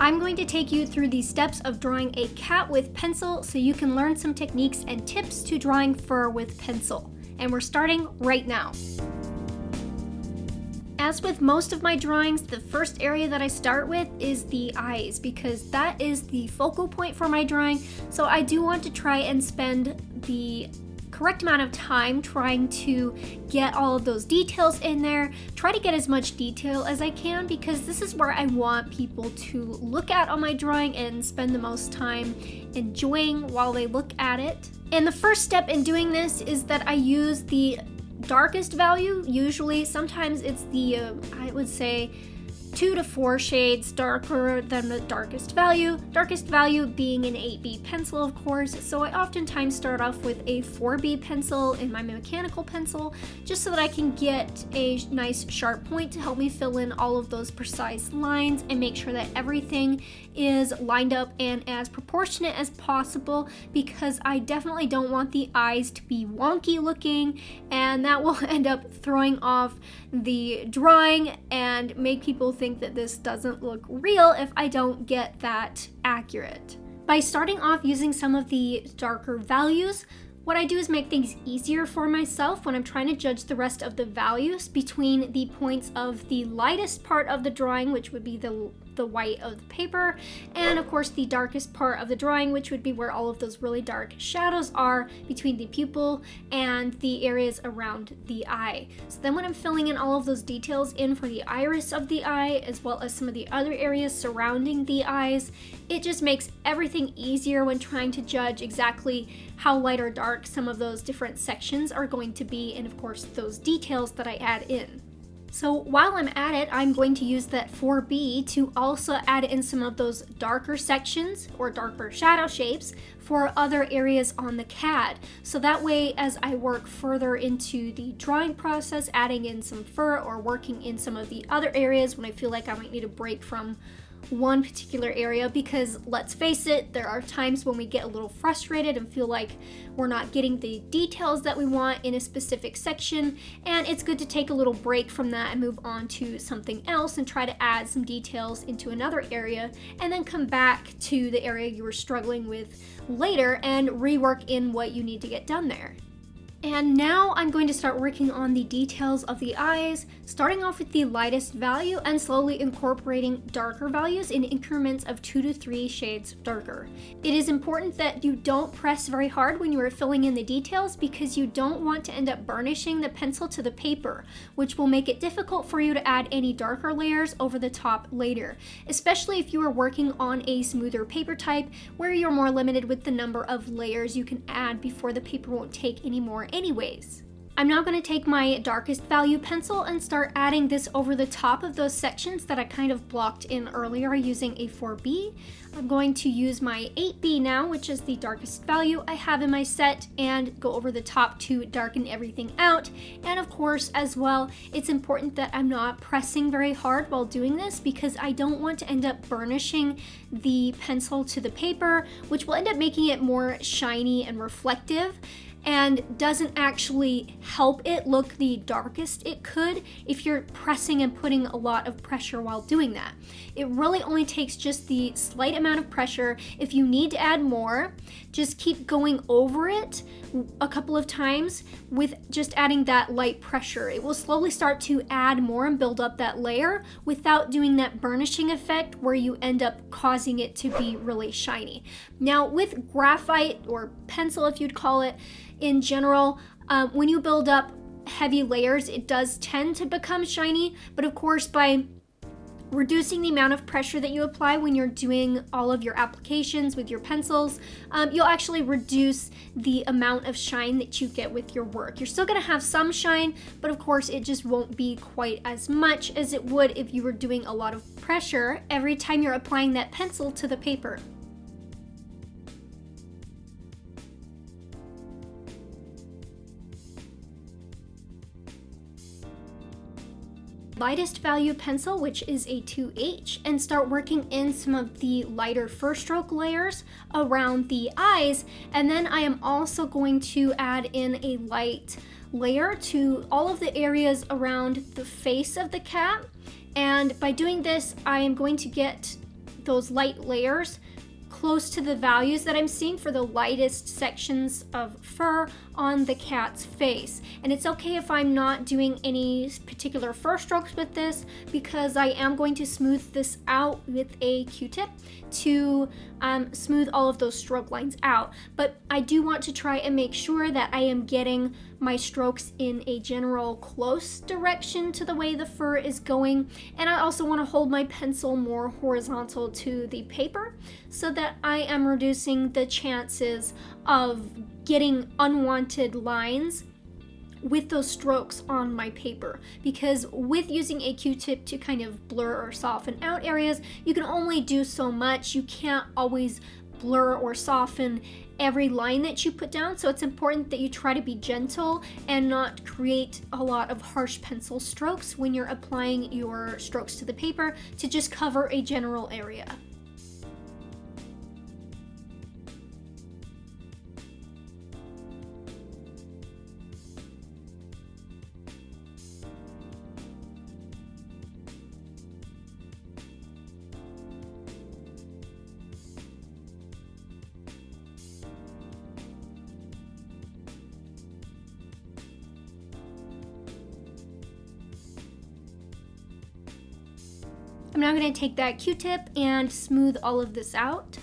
I'm going to take you through the steps of drawing a cat with pencil so you can learn some techniques and tips to drawing fur with pencil. And we're starting right now. As with most of my drawings, the first area that I start with is the eyes because that is the focal point for my drawing. So I do want to try and spend the correct amount of time trying to get all of those details in there, try to get as much detail as I can because this is where I want people to look at on my drawing and spend the most time enjoying while they look at it. And the first step in doing this is that I use the darkest value. Usually, sometimes it's the, I would say, 2 to 4 shades darker than the darkest value being an 8B pencil, of course. So I oftentimes start off with a 4B pencil in my mechanical pencil, just so that I can get a nice sharp point to help me fill in all of those precise lines and make sure that everything is lined up and as proportionate as possible, because I definitely don't want the eyes to be wonky looking, and that will end up throwing off the drawing and make people think that this doesn't look real if I don't get that accurate. By starting off using some of the darker values, what I do is make things easier for myself when I'm trying to judge the rest of the values between the points of the lightest part of the drawing, which would be the white of the paper, and of course the darkest part of the drawing, which would be where all of those really dark shadows are between the pupil and the areas around the eye. So then when I'm filling in all of those details in for the iris of the eye, as well as some of the other areas surrounding the eyes, it just makes everything easier when trying to judge exactly how light or dark some of those different sections are going to be, and of course those details that I add in. So while I'm at it, I'm going to use that 4B to also add in some of those darker sections or darker shadow shapes for other areas on the cat. So that way, as I work further into the drawing process, adding in some fur or working in some of the other areas when I feel like I might need a break from one particular area, because let's face it, there are times when we get a little frustrated and feel like we're not getting the details that we want in a specific section, and it's good to take a little break from that and move on to something else and try to add some details into another area, and then come back to the area you were struggling with later and rework in what you need to get done there. And now I'm going to start working on the details of the eyes, starting off with the lightest value and slowly incorporating darker values in increments of 2 to 3 shades darker. It is important that you don't press very hard when you are filling in the details, because you don't want to end up burnishing the pencil to the paper, which will make it difficult for you to add any darker layers over the top later, especially if you are working on a smoother paper type where you're more limited with the number of layers you can add before the paper won't take any more anyways. I'm now going to take my darkest value pencil and start adding this over the top of those sections that I kind of blocked in earlier using a 4B. I'm going to use my 8B now, which is the darkest value I have in my set, and go over the top to darken everything out. And of course, as well, it's important that I'm not pressing very hard while doing this, because I don't want to end up burnishing the pencil to the paper, which will end up making it more shiny and reflective, and doesn't actually help it look the darkest it could if you're pressing and putting a lot of pressure while doing that. It really only takes just the slight amount of pressure. If you need to add more, just keep going over it a couple of times with just adding that light pressure. It will slowly start to add more and build up that layer without doing that burnishing effect where you end up causing it to be really shiny. Now with graphite, or pencil if you'd call it, in general, when you build up heavy layers, it does tend to become shiny, but of course by reducing the amount of pressure that you apply when you're doing all of your applications with your pencils, you'll actually reduce the amount of shine that you get with your work. You're still going to have some shine, but of course it just won't be quite as much as it would if you were doing a lot of pressure every time you're applying that pencil to the paper. Lightest value pencil, which is a 2H, and start working in some of the lighter first stroke layers around the eyes. And then I am also going to add in a light layer to all of the areas around the face of the cat. And by doing this, I am going to get those light layers close to the values that I'm seeing for the lightest sections of fur on the cat's face. And it's okay if I'm not doing any particular fur strokes with this, because I am going to smooth this out with a Q-tip to smooth all of those stroke lines out. But I do want to try and make sure that I am getting my strokes in a general close direction to the way the fur is going. And I also want to hold my pencil more horizontal to the paper so that I am reducing the chances of getting unwanted lines with those strokes on my paper. Because with using a Q-tip to kind of blur or soften out areas, you can only do so much. You can't always blur or soften every line that you put down, so it's important that you try to be gentle and not create a lot of harsh pencil strokes when you're applying your strokes to the paper, to just cover a general area. I'm now going to take that Q-tip and smooth all of this out.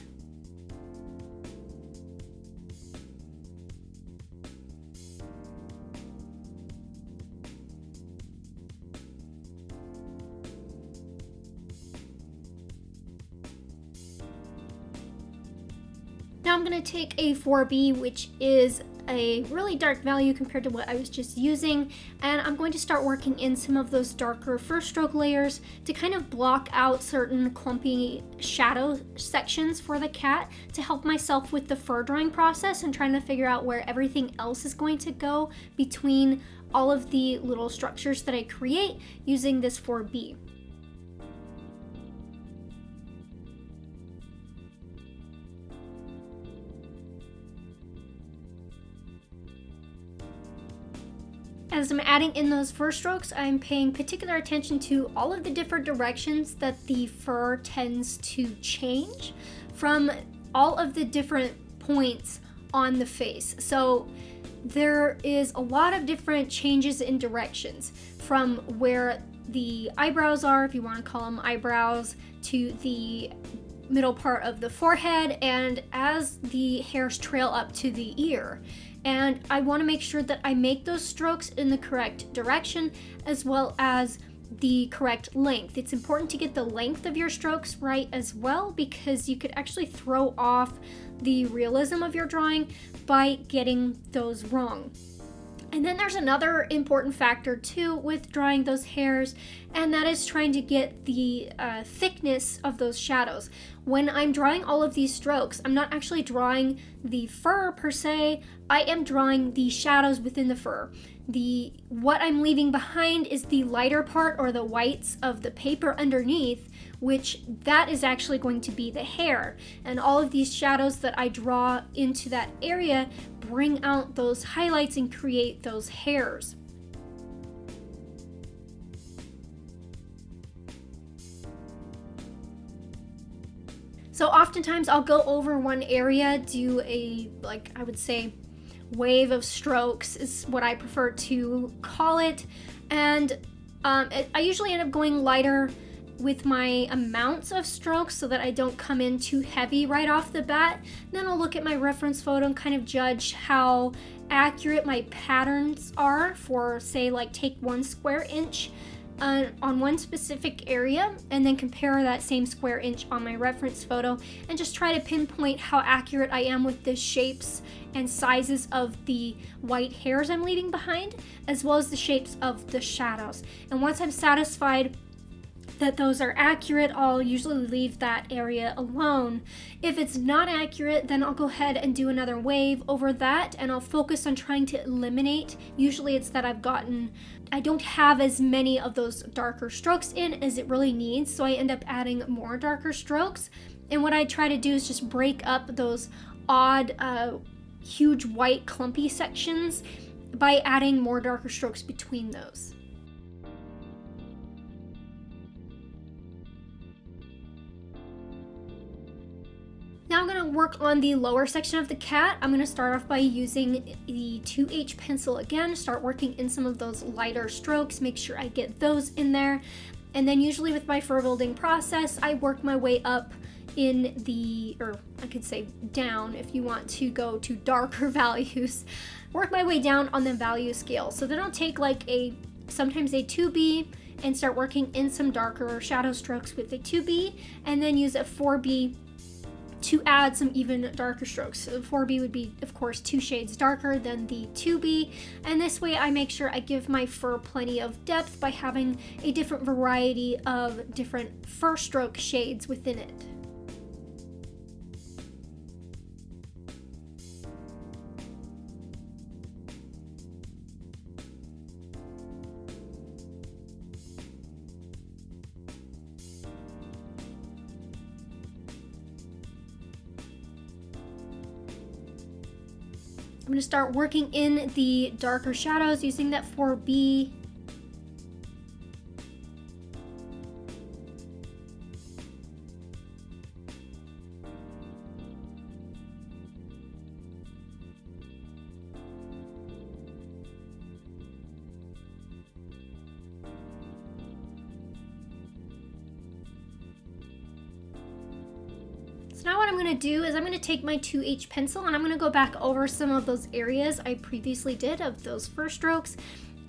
Now I'm going to take a 4B, which is a really dark value compared to what I was just using, and I'm going to start working in some of those darker first stroke layers to kind of block out certain clumpy shadow sections for the cat, to help myself with the fur drying process and trying to figure out where everything else is going to go between all of the little structures that I create using this 4B. As I'm adding in those fur strokes, I'm paying particular attention to all of the different directions that the fur tends to change from all of the different points on the face. So there is a lot of different changes in directions from where the eyebrows are, if you want to call them eyebrows, to the middle part of the forehead, and as the hairs trail up to the ear. And I want to make sure that I make those strokes in the correct direction as well as the correct length. It's important to get the length of your strokes right as well, because you could actually throw off the realism of your drawing by getting those wrong. And then there's another important factor too with drawing those hairs, and that is trying to get the thickness of those shadows. When I'm drawing all of these strokes, I'm not actually drawing the fur per se, I am drawing the shadows within the fur. What I'm leaving behind is the lighter part, or the whites of the paper underneath, which that is actually going to be the hair. And all of these shadows that I draw into that area bring out those highlights and create those hairs. So oftentimes I'll go over one area, do a, like I would say, wave of strokes is what I prefer to call it. And I usually end up going lighter with my amounts of strokes so that I don't come in too heavy right off the bat. Then I'll look at my reference photo and kind of judge how accurate my patterns are for, say, like take 1 square inch on one specific area, and then compare that same square inch on my reference photo, and just try to pinpoint how accurate I am with the shapes and sizes of the white hairs I'm leaving behind, as well as the shapes of the shadows. And once I'm satisfied that those are accurate, I'll usually leave that area alone. If it's not accurate, then I'll go ahead and do another wave over that, and I'll focus on trying to eliminate. Usually it's that I don't have as many of those darker strokes in as it really needs, so I end up adding more darker strokes. And what I try to do is just break up those odd, huge white clumpy sections by adding more darker strokes between those. now I'm going to work on the lower section of the cat. I'm going to start off by using the 2H pencil again, start working in some of those lighter strokes, make sure I get those in there. And then usually with my fur building process, I work my way up in the, or I could say down if you want to go to darker values, work my way down on the value scale. So then I'll take like sometimes a 2B and start working in some darker shadow strokes with a 2B, and then use a 4B to add some even darker strokes. So the 4B would be, of course, 2 shades darker than the 2B, and this way I make sure I give my fur plenty of depth by having a different variety of different fur stroke shades within it. I'm going to start working in the darker shadows using that 4B. So now what I'm going to do is I'm going to take my 2H pencil and I'm going to go back over some of those areas I previously did of those fur strokes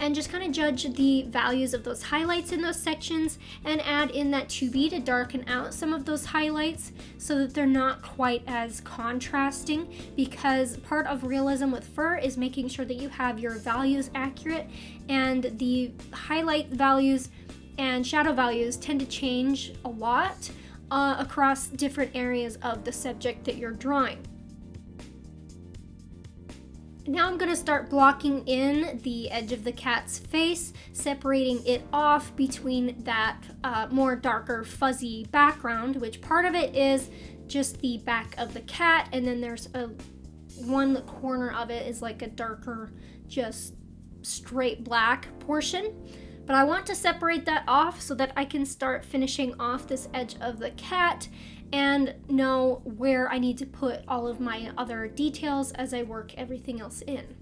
and just kind of judge the values of those highlights in those sections and add in that 2B to darken out some of those highlights so that they're not quite as contrasting, because part of realism with fur is making sure that you have your values accurate, and the highlight values and shadow values tend to change a lot across different areas of the subject that you're drawing. Now I'm going to start blocking in the edge of the cat's face, separating it off between that more darker fuzzy background, which part of it is just the back of the cat, and then there's one corner of it is like a darker, just straight black portion. But I want to separate that off so that I can start finishing off this edge of the cat and know where I need to put all of my other details as I work everything else in.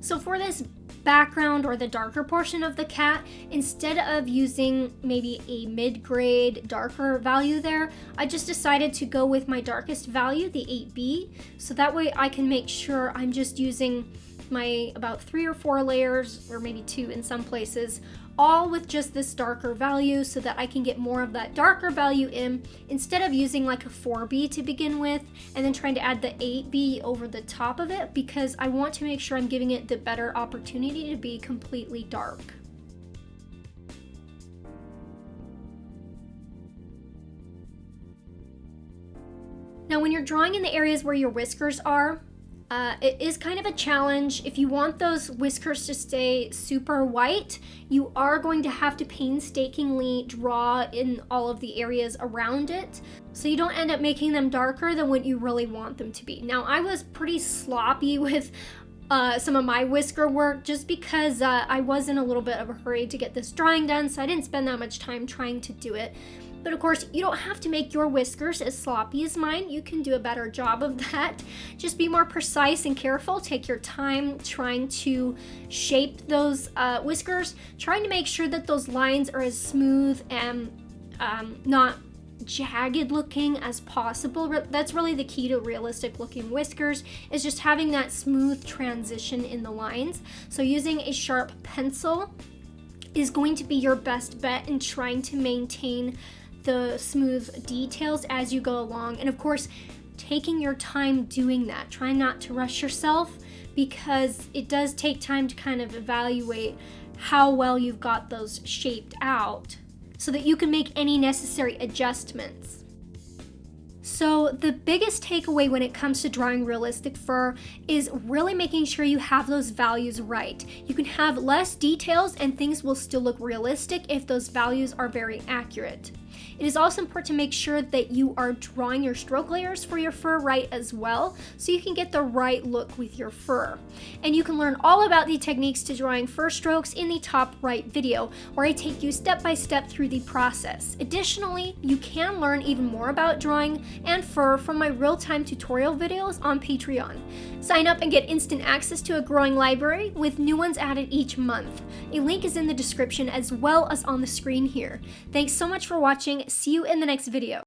So for this background or the darker portion of the cat, instead of using maybe a mid-grade darker value there, I just decided to go with my darkest value, the 8B, so that way I can make sure I'm just using my about 3 or 4 layers, or maybe 2 in some places, all with just this darker value so that I can get more of that darker value in, instead of using like a 4B to begin with and then trying to add the 8B over the top of it, because I want to make sure I'm giving it the better opportunity to be completely dark. Now when you're drawing in the areas where your whiskers are, it is kind of a challenge. If you want those whiskers to stay super white, you are going to have to painstakingly draw in all of the areas around it, so you don't end up making them darker than what you really want them to be. Now, I was pretty sloppy with some of my whisker work just because I was in a little bit of a hurry to get this drawing done, so I didn't spend that much time trying to do it. But of course, you don't have to make your whiskers as sloppy as mine. You can do a better job of that. Just be more precise and careful. Take your time trying to shape those whiskers, trying to make sure that those lines are as smooth and not jagged looking as possible. That's really the key to realistic looking whiskers, is just having that smooth transition in the lines. So using a sharp pencil is going to be your best bet in trying to maintain the smooth details as you go along. And of course, taking your time doing that. Try not to rush yourself, because it does take time to kind of evaluate how well you've got those shaped out so that you can make any necessary adjustments. So the biggest takeaway when it comes to drawing realistic fur is really making sure you have those values right. You can have less details and things will still look realistic if those values are very accurate. It is also important to make sure that you are drawing your stroke layers for your fur right as well, so you can get the right look with your fur. And you can learn all about the techniques to drawing fur strokes in the top right video, where I take you step by step through the process. Additionally, you can learn even more about drawing and fur from my real-time tutorial videos on Patreon. Sign up and get instant access to a growing library with new ones added each month. A link is in the description as well as on the screen here. Thanks so much for watching. See you in the next video.